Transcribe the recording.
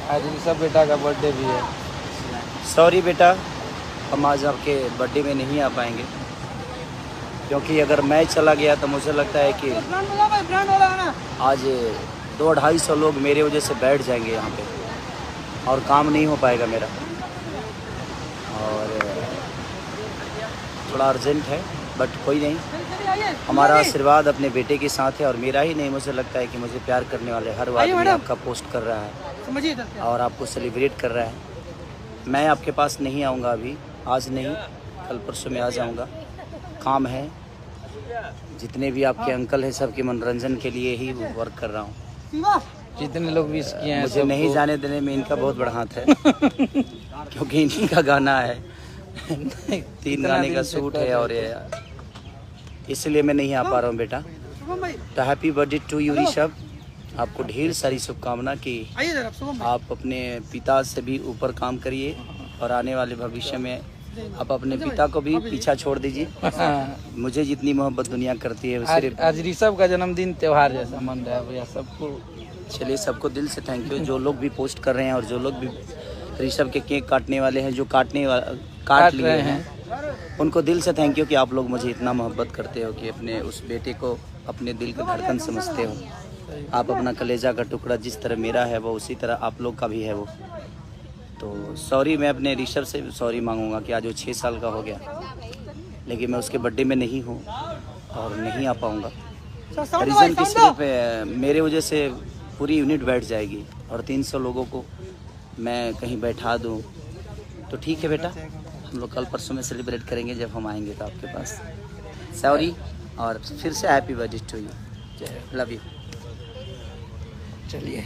आज ऋषभ बेटा का बर्थडे भी है। सॉरी बेटा, हम आज आपके बर्थडे में नहीं आ पाएंगे, क्योंकि अगर मैं चला गया तो मुझे लगता है कि आज 200-250 लोग मेरे वजह से बैठ जाएंगे यहाँ पे और काम नहीं हो पाएगा मेरा। और थोड़ा अर्जेंट है, बट कोई नहीं, हमारा आशीर्वाद अपने बेटे के साथ है। और मेरा ही नहीं, मुझे लगता है कि मुझे प्यार करने वाले हर आदमी आपका पोस्ट कर रहा है और आपको सेलिब्रेट कर रहा है। मैं आपके पास नहीं आऊँगा अभी, आज नहीं, कल परसों में आ जाऊँगा। काम है, जितने भी आपके अंकल हैं सबके मनोरंजन के लिए ही वर्क कर रहा हूँ। जितने लोग विश किए हैं मुझे नहीं जाने देने में इनका बहुत बड़ा हाथ है क्योंकि इन्हीं का गाना है 3 गाने का शूट है और ये, इसलिए मैं नहीं आ पा रहा हूँ बेटा। तो happy birthday to you Rishabh, आपको ढेर सारी शुभकामना कि आप अपने पिता से भी ऊपर काम करिए और आने वाले भविष्य में आप अपने पिता को भी पीछा छोड़ दीजिए। मुझे जितनी मोहब्बत दुनिया करती है सिर्फ आज ऋषभ का जन्मदिन त्योहार जैसा मन रहा है भैया सबको। चलिए, सबको दिल से थैंक यू, जो लोग भी पोस्ट कर रहे हैं और जो लोग भी ऋषभ के केक काटने वाले हैं, जो काट लिए हैं, उनको दिल से थैंक यू कि आप लोग मुझे इतना मोहब्बत करते हो कि अपने उस बेटे को अपने दिल का धड़कन समझते हो। आप अपना कलेजा का टुकड़ा, जिस तरह मेरा है वो उसी तरह आप लोग का भी है वो। तो सॉरी, मैं अपने ऋषभ से सॉरी मांगूंगा कि आज वो 6 साल का हो गया, लेकिन मैं उसके बर्थडे में नहीं हूँ और नहीं आ पाऊँगा। रीज़न कि सिर्फ मेरे वजह से पूरी यूनिट बैठ जाएगी और 300 लोगों को मैं कहीं बैठा दूँ। तो ठीक है बेटा, हम लोग कल परसों में सेलिब्रेट करेंगे जब हम आएंगे तो आपके पास। सॉरी, और फिर से happy birthday to you, love you. चलिए।